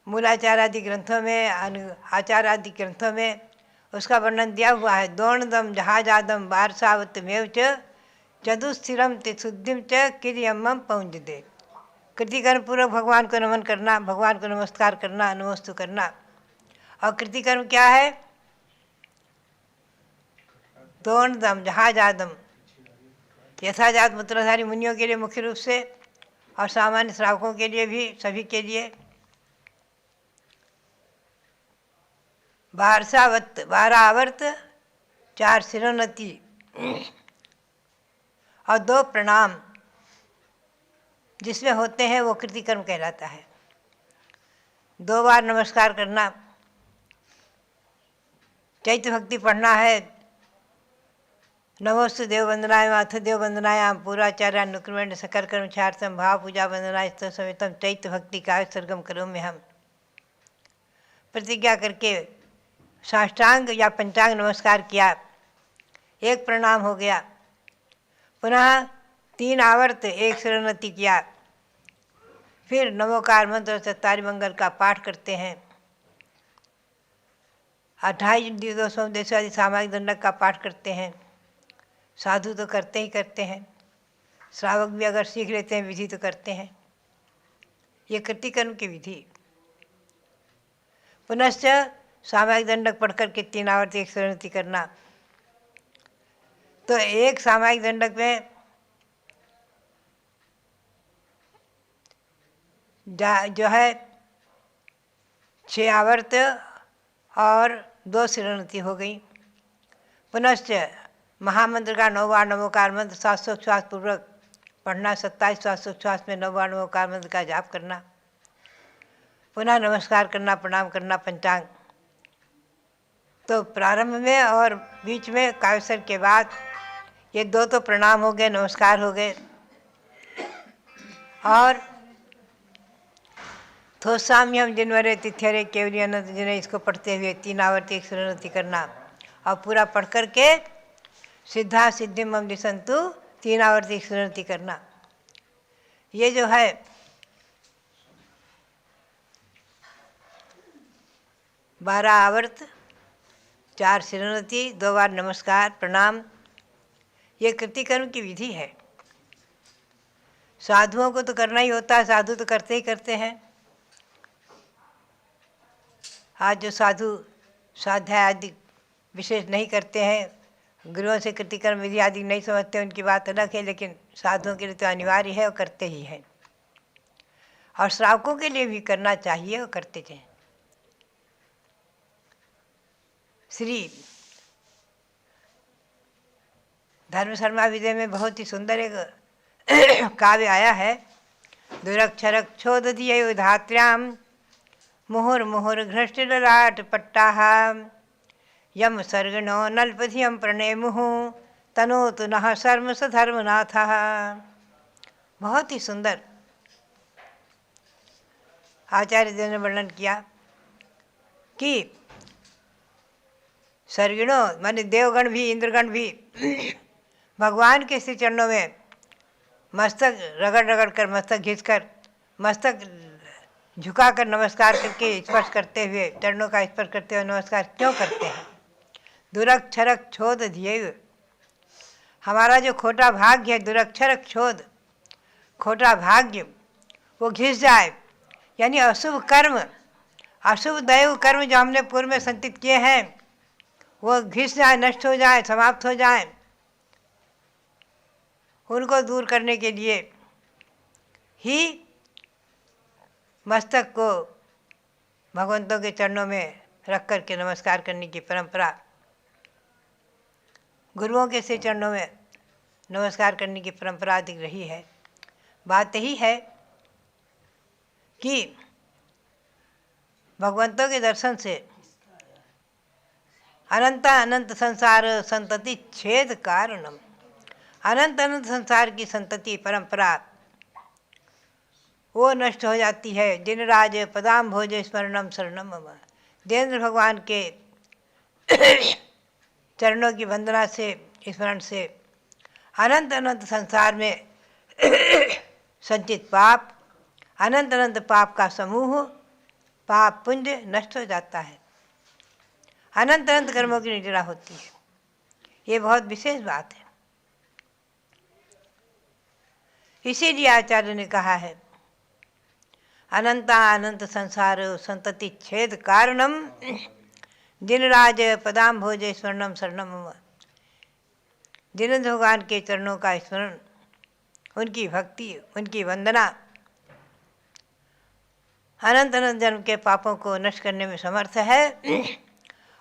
मूलाचार आदि ग्रंथों में, आचार आदि ग्रंथों में उसका वर्णन दिया हुआ है। दोणदम जहाजादम वारसावतमेव च चतुस्थिरम तिशुद्धिम च किरियम्मम पहुँच दे। कृतिकर्म पूर्वक भगवान को नमन करना, भगवान को नमस्कार करना, नमस्तु करना। और कृतिकर्म क्या है? दोणदम जहाजादम, यथाजात मूत्रधारी मुनियों के लिए मुख्य रूप से और सामान्य श्रावकों के लिए भी, सभी के लिए। बारह आवर्त 4 शिरोन्नति और 2 प्रणाम जिसमें होते हैं वो कृतिकर्म कहलाता है। 2 बार नमस्कार करना, चैत्य भक्ति पढ़ना है, नमोस्तु देव वंदनायाम, देव वंदनायाम, पूर्वाचार्य अनुक्रमेण सकल कर्मचार्थम भाव पूजा वंदना स्तव समेतम चैत्य भक्ति काव्य सर्गम करोमि हम। प्रतिज्ञा करके साष्टांग या पंचांग नमस्कार किया, 1 प्रणाम हो गया, पुनः 3 आवर्त 1 शिरोन्नति किया, फिर नमोकार मंत्र 47 मंगल का पाठ करते हैं, 28 दिवसों आदि सामाजिक दंडक का पाठ करते हैं। साधु तो करते ही करते हैं, श्रावक भी अगर सीख लेते हैं विधि तो करते हैं। ये कृतिकर्म की विधि। पुनश्च सामाजिक दंडक पढ़ करके 3 आवर्त 1 शिरोन्नति करना। तो एक सामाजिक दंडक में जो है 6 आवर्त और 2 शिरोन्नति हो गई। पुनश्च महामंत्र का 9 बार नमोकार मंत्र 700 पूर्वक पढ़ना, 27 700 में 9 बार नमोकार मंत्र का जाप करना, पुनः नमस्कार करना, प्रणाम करना, पंचांग। तो प्रारंभ में और बीच में काव्यसर के बाद ये 2 तो प्रणाम हो गए, नमस्कार हो गए। और थोसाम्यम जिनवरे तिथ्यरे केवली अनंत जिन्हें, इसको पढ़ते हुए 3 आवर्त 1 शिरोन्नति करना और पूरा पढ़ करके सिद्धा सिद्धि मम दिसंतु 3 आवर्त 1 शिरोन्नति करना। ये जो है बारह आवर्त 4 शिरोन्नति, 2 बार नमस्कार प्रणाम, ये कृतिकर्म की विधि है। साधुओं को तो करना ही होता है, साधु तो करते ही करते हैं। आज जो साधु स्वाध्याय आदि विशेष नहीं करते हैं, गुरुओं से कृतिकर्म विधि आदि नहीं समझते, उनकी बात अलग है, लेकिन साधुओं के लिए तो अनिवार्य है और करते ही हैं। और श्रावकों के लिए भी करना चाहिए और करते हैं। श्री धर्म शर्मा विजय में बहुत ही सुंदर एक काव्य आया है। दुरक्षरक छोदधिय धात्र्याम मुहुर्मुहुर घृष्टिललाट पट्टाः यम सर्गणो नल्पधियम प्रणेमुः तनोतु नः शर्म स धर्मनाथः। बहुत ही सुंदर आचार्य देव ने वर्णन किया कि सर्गिणों माने देवगण भी, इंद्रगण भी भगवान के श्री चरणों में मस्तक रगड़ रगड़ कर, मस्तक घिसकर, मस्तक झुकाकर नमस्कार करके स्पर्श करते हुए, चरणों का स्पर्श करते हुए नमस्कार क्यों करते हैं? दुरक्षरक क्षोध ध्येय, हमारा जो खोटा भाग्य है, दुरक्षरक क्षोध, खोटा भाग्य, वो घिस जाए, यानी अशुभ कर्म, अशुभ दैव कर्म जो हमने पूर्व में संचित किए हैं वो घिस जाए, नष्ट हो जाए, समाप्त हो जाए। उनको दूर करने के लिए ही मस्तक को भगवंतों के चरणों में रख कर के नमस्कार करने की परंपरा, गुरुओं के से चरणों में नमस्कार करने की परंपरा अधिक रही है। बात यही है कि भगवंतों के दर्शन से अनंत अनंत संसार संतति छेद कारणम, अनंत अनंत संसार की संतति परंपरा वो नष्ट हो जाती है। दिन राज पदाम भोज स्मरणम शरणम मम, देवेंद्र भगवान के चरणों की वंदना से, स्मरण से अनंत अनंत संसार में संचित पाप, अनंत अनंत पाप का समूह, पाप पुंज नष्ट हो जाता है, अनंत अनंत कर्मों की निद्रा होती है। ये बहुत विशेष बात है। इसीलिए आचार्य ने कहा है अनंता अनंत संसार संतति छेद कारणम दिन राज पदाम भोज स्मरणम शरणम मम, दीननाथ भगवान के चरणों का स्मरण, उनकी भक्ति, उनकी वंदना अनंत अनंत जन्म के पापों को नष्ट करने में समर्थ है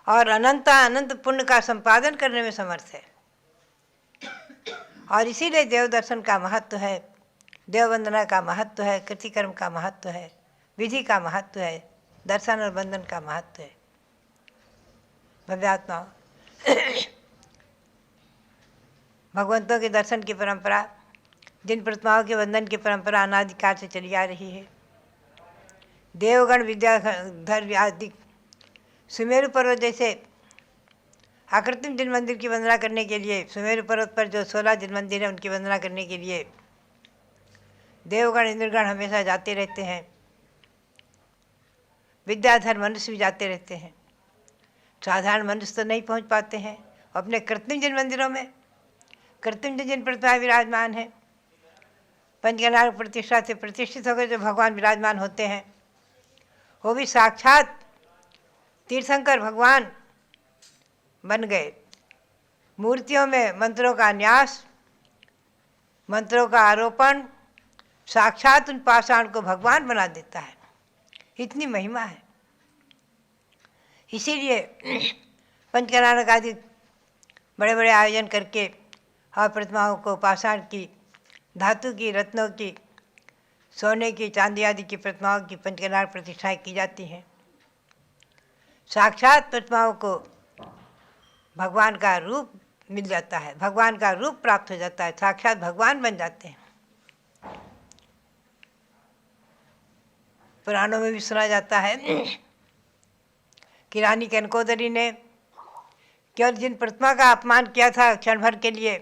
और अनंत अनंत पुण्य का संपादन करने में समर्थ है। और इसीलिए देव दर्शन का महत्व है, देव वंदना का महत्व है, कृतिकर्म का महत्व है, विधि का महत्व है, दर्शन और वंदन का महत्व है। भव्यात्मा भगवंतों के दर्शन की परंपरा, जिन प्रतिमाओं के वंदन की परंपरा अनादिकाल से चली आ रही है। देवगण विद्याधर आदि सुमेरु पर्वत जैसे आकृतिम जिन मंदिर की वंदना करने के लिए, सुमेरु पर्वत पर जो 16 जिन मंदिर हैं उनकी वंदना करने के लिए देवगण इंद्रगण हमेशा जाते रहते हैं, विद्याधर मनुष्य भी जाते रहते हैं। साधारण मनुष्य तो नहीं पहुंच पाते हैं। अपने कृत्रिम जिन मंदिरों में कृत्रिम जिन प्रतिमा विराजमान है, पंचकन्या प्रतिष्ठा से प्रतिष्ठित होकर जो भगवान विराजमान होते हैं, वो भी साक्षात तीर्थंकर भगवान बन गए। मूर्तियों में मंत्रों का न्यास, मंत्रों का आरोपण साक्षात उन पाषाण को भगवान बना देता है। इतनी महिमा है। इसीलिए पंचकन्या आदि बड़े बड़े आयोजन करके और प्रतिमाओं को, पाषाण की, धातु की, रत्नों की, सोने की, चांदी आदि की प्रतिमाओं की पंचकन्या प्रतिष्ठाएं की जाती हैं। साक्षात प्रतिमाओं को भगवान का रूप मिल जाता है, भगवान का रूप प्राप्त हो जाता है, साक्षात भगवान बन जाते हैं। पुराणों में भी सुना जाता है कि रानी कनकोदरी ने केवल जिन प्रतिमा का अपमान किया था क्षण भर के लिए,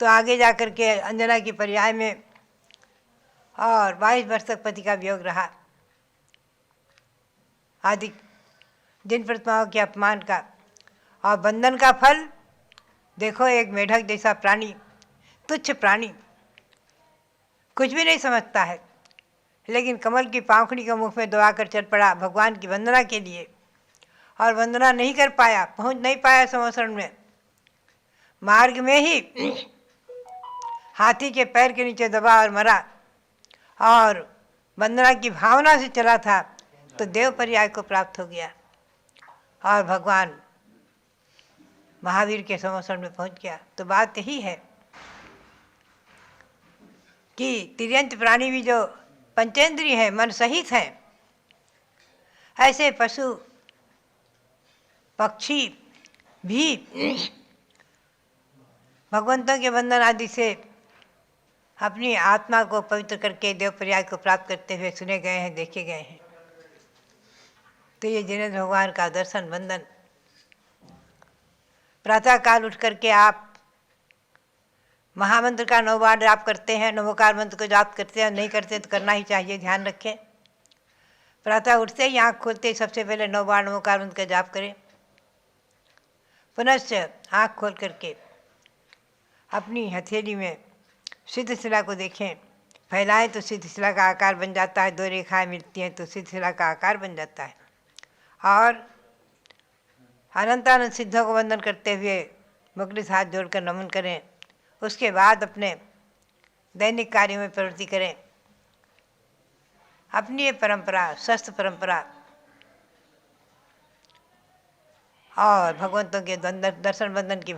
तो आगे जाकर के अंजना की पर्याय में और 22 वर्ष तक पति का वियोग रहा। आदि जिन प्रतिमाओं के अपमान का और बंधन का फल देखो, एक मेढक जैसा प्राणी, तुच्छ प्राणी, कुछ भी नहीं समझता है, लेकिन कमल की पाखड़ी को मुख में दबाकर चल पड़ा भगवान की वंदना के लिए, और वंदना नहीं कर पाया, पहुंच नहीं पाया समोसरण में। मार्ग में ही हाथी के पैर के नीचे दबा और मरा, और वंदना की भावना से चला था तो देव पर्याय को प्राप्त हो गया और भगवान महावीर के समोसरण में पहुंच गया। तो बात यही है कि तिर्यंत प्राणी भी जो पंचेंद्रिय है, मन सहित हैं, ऐसे पशु पक्षी भी भगवंतों के वंदन आदि से अपनी आत्मा को पवित्र करके देव पर्याय को प्राप्त करते हुए सुने गए हैं, देखे गए हैं। तो ये जिनेन्द्र भगवान का दर्शन वंदन, प्रातः काल उठ करके आप महामंत्र का 9 बार जाप करते हैं, नमोकार मंत्र को जाप करते हैं, नहीं करते तो करना ही चाहिए, ध्यान रखें। प्रातः उठते ही आँख खोलते ही सबसे पहले 9 बार नमोकार मंत्र का जाप करें। पुनश्च आँख खोल करके अपनी हथेली में सिद्ध शिला को देखें, फैलाएं तो सिद्ध शिला का आकार बन जाता है, 2 रेखाएं मिलती हैं तो सिद्ध शिला का आकार बन जाता है। और अनंतानंद सिद्धों को वंदन करते हुए मुखलिस हाथ जोड़कर नमन करें। उसके बाद अपने दैनिक कार्यों में प्रवृत्ति करें। अपनी ये परंपरा, स्वस्थ परंपरा और भगवंतों के दर्शन बंधन की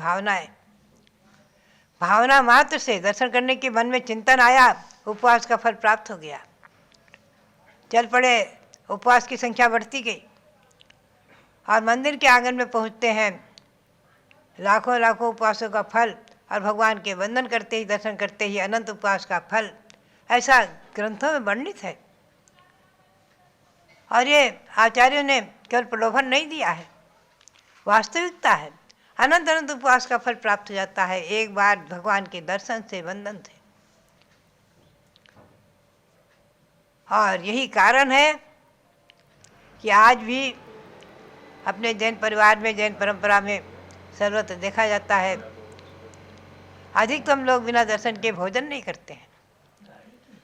भावना मात्र से दर्शन करने के मन में चिंतन आया, उपवास का फल प्राप्त हो गया। चल पड़े, उपवास की संख्या बढ़ती गई और मंदिर के आंगन में पहुंचते हैं, लाखों लाखों उपवासों का फल और भगवान के वंदन करते ही, दर्शन करते ही अनंत उपवास का फल, ऐसा ग्रंथों में वर्णित है। और ये आचार्यों ने केवल प्रलोभन नहीं दिया है, वास्तविकता है। अनंत अनंत उपवास का फल प्राप्त हो जाता है एक बार भगवान के दर्शन से, वंदन से। और यही कारण है कि आज भी अपने जैन परिवार में, जैन परंपरा में सर्वत्र देखा जाता है, अधिकतम लोग बिना दर्शन के भोजन नहीं करते हैं,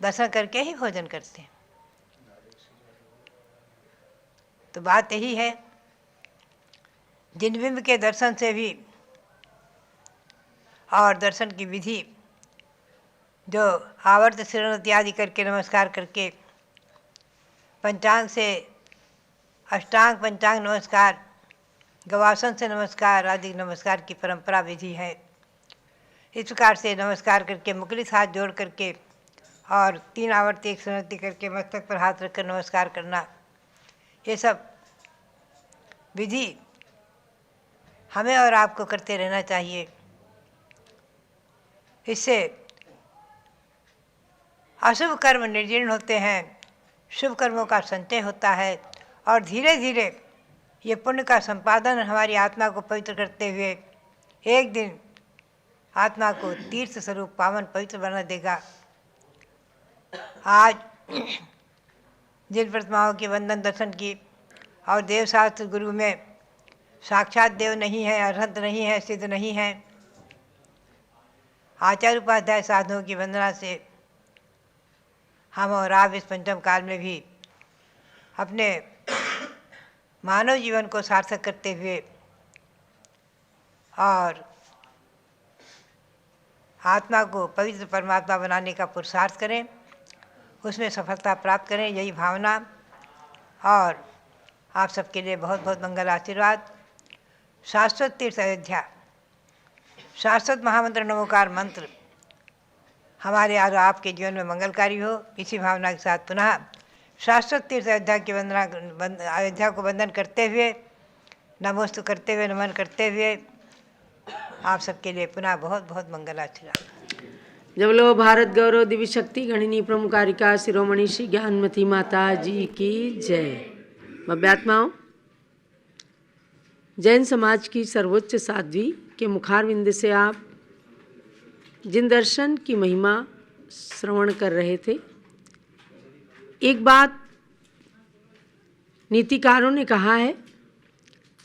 दर्शन करके ही भोजन करते हैं। तो बात यही है, जिन बिंब के दर्शन से भी और दर्शन की विधि जो आवर्त शरण इत्यादि करके, नमस्कार करके, पंचांग से अष्टांग पंचांग नमस्कार, गवासन से नमस्कार आदि नमस्कार की परंपरा विधि है। इस प्रकार से नमस्कार करके, मुखलिस हाथ जोड़ करके और 3 आवर्ती एक सुनती करके मस्तक पर हाथ रखकर नमस्कार करना, ये सब विधि हमें और आपको करते रहना चाहिए। इससे अशुभ कर्म निर्जीर्ण होते हैं, शुभ कर्मों का संचय होता है और धीरे धीरे ये पुण्य का संपादन हमारी आत्मा को पवित्र करते हुए एक दिन आत्मा को तीर्थ स्वरूप पावन पवित्र बना देगा। आज जिन प्रतिमाओं के वंदन दर्शन की और देवशास्त्र गुरु में साक्षात देव नहीं है, अरहंत नहीं है, सिद्ध नहीं है, आचार्य उपाध्याय साधुओं की वंदना से हम और आप इस पंचम काल में भी अपने मानव जीवन को सार्थक करते हुए और आत्मा को पवित्र परमात्मा बनाने का पुरुषार्थ करें, उसमें सफलता प्राप्त करें, यही भावना। और आप सबके लिए बहुत बहुत मंगल आशीर्वाद। शाश्वत तीर्थ अयोध्या, शाश्वत महामंत्र नमोकार मंत्र हमारे और आपके जीवन में मंगलकारी हो, इसी भावना के साथ पुनः शाश्वत तीर्थ अयोध्या की अयोध्या को वंदन करते हुए, नमोस्तु करते हुए, नमन करते हुए आप सबके लिए पुनः बहुत बहुत मंगल आशीर्वाद। जब लो भारत गौरव दिव्य शक्ति गणिनी प्रमुखारिका शिरोमणि श्री ज्ञानमती माता जी की जय। भव्यात्माओं, जैन समाज की सर्वोच्च साध्वी के मुखारविंद से आप जिन दर्शन की महिमा श्रवण कर रहे थे, एक बात नीतिकारों ने कहा है,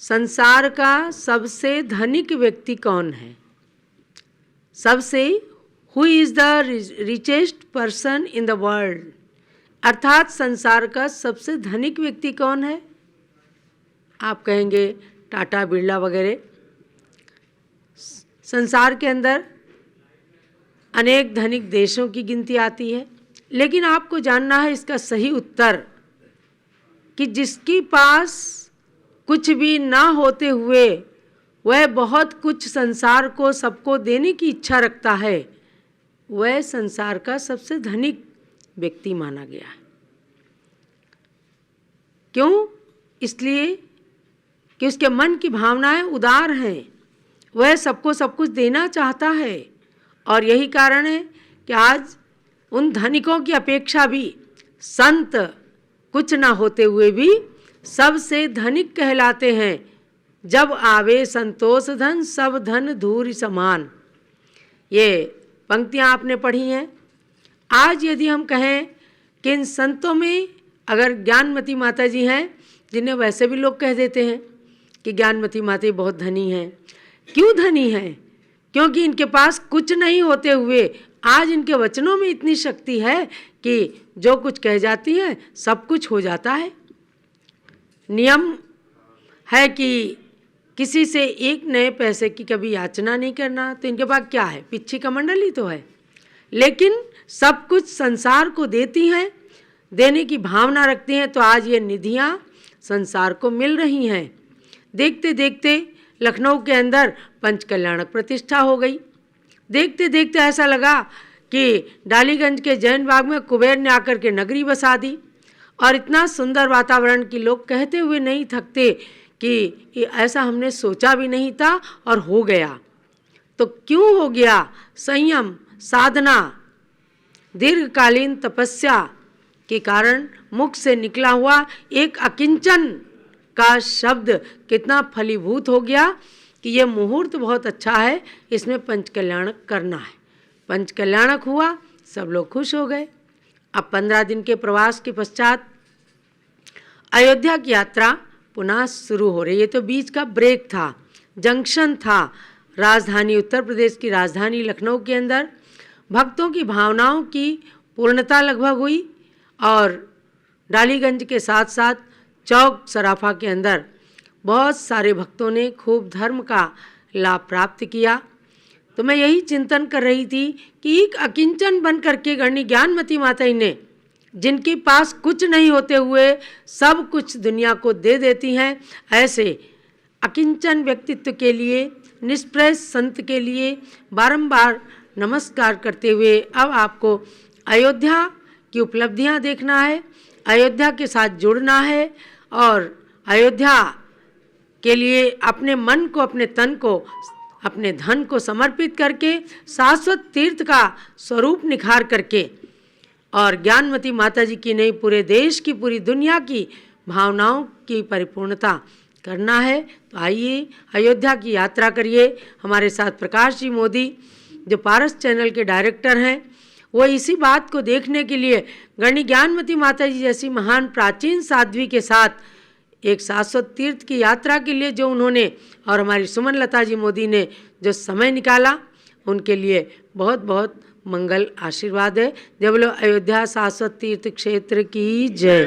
संसार का सबसे धनिक व्यक्ति कौन है? सबसे who is the richest person in the world, अर्थात संसार का सबसे धनिक व्यक्ति कौन है? आप कहेंगे टाटा, बिरला वगैरह। संसार के अंदर अनेक धनिक देशों की गिनती आती है, लेकिन आपको जानना है इसका सही उत्तर कि जिसके पास कुछ भी ना होते हुए वह बहुत कुछ संसार को सबको देने की इच्छा रखता है, वह संसार का सबसे धनिक व्यक्ति माना गया है। क्यों? इसलिए कि उसके मन की भावनाएं उदार हैं, वह सबको सब कुछ देना चाहता है। और यही कारण है कि आज उन धनिकों की अपेक्षा भी संत कुछ ना होते हुए भी सबसे धनिक कहलाते हैं। जब आवे संतोष धन, सब धन धूरि समान। ये पंक्तियाँ आपने पढ़ी हैं। आज यदि हम कहें कि इन संतों में अगर ज्ञानमती माता जी हैं, जिन्हें वैसे भी लोग कह देते हैं कि ज्ञानमती माता जी बहुत धनी हैं। क्यों धनी हैं? क्योंकि इनके पास कुछ नहीं होते हुए आज इनके वचनों में इतनी शक्ति है कि जो कुछ कह जाती हैं सब कुछ हो जाता है। नियम है कि किसी से एक नए पैसे की कभी याचना नहीं करना। तो इनके पास क्या है? पिच्छी कमंडल ही तो है, लेकिन सब कुछ संसार को देती हैं, देने की भावना रखती हैं। तो आज ये निधियाँ संसार को मिल रही हैं। देखते देखते लखनऊ के अंदर पंचकल्याणक प्रतिष्ठा हो गई। देखते देखते ऐसा लगा कि डालीगंज के जैन बाग में कुबेर ने आकर के नगरी बसा दी। और इतना सुंदर वातावरण कि लोग कहते हुए नहीं थकते कि ऐसा हमने सोचा भी नहीं था और हो गया। तो क्यों हो गया? संयम, साधना, दीर्घकालीन तपस्या के कारण मुख से निकला हुआ एक अकिंचन का शब्द कितना फलीभूत हो गया कि ये मुहूर्त बहुत अच्छा है, इसमें पंचकल्याणक करना है। पंचकल्याणक हुआ, सब लोग खुश हो गए। अब 15 दिन के प्रवास के पश्चात अयोध्या की यात्रा पुनः शुरू हो रही है। तो बीच का ब्रेक था, जंक्शन था राजधानी, उत्तर प्रदेश की राजधानी लखनऊ के अंदर। भक्तों की भावनाओं की पूर्णता लगभग हुई और डालीगंज के साथ साथ चौक सराफा के अंदर बहुत सारे भक्तों ने खूब धर्म का लाभ प्राप्त किया। तो मैं यही चिंतन कर रही थी कि एक अकिंचन बन करके गणनी ज्ञानमती माता जी ने, जिनके पास कुछ नहीं होते हुए सब कुछ दुनिया को दे देती हैं, ऐसे अकिंचन व्यक्तित्व के लिए, निष्प्रय संत के लिए बारंबार नमस्कार करते हुए अब आपको अयोध्या की उपलब्धियां देखना है, अयोध्या के साथ जुड़ना है और अयोध्या के लिए अपने मन को, अपने तन को, अपने धन को समर्पित करके शाश्वत तीर्थ का स्वरूप निखार करके और ज्ञानमती माता जी की नहीं, पूरे देश की, पूरी दुनिया की भावनाओं की परिपूर्णता करना है। तो आइए अयोध्या की यात्रा करिए। हमारे साथ प्रकाश जी मोदी जो पारस चैनल के डायरेक्टर हैं, वो इसी बात को देखने के लिए गणनी ज्ञानमती माता जी जैसी महान प्राचीन साध्वी के साथ एक शाश्वत तीर्थ की यात्रा के लिए जो उन्होंने और हमारी सुमन लता जी मोदी ने जो समय निकाला, उनके लिए बहुत बहुत मंगल आशीर्वाद है। जय बोलो अयोध्या शाश्वत तीर्थ क्षेत्र की जय।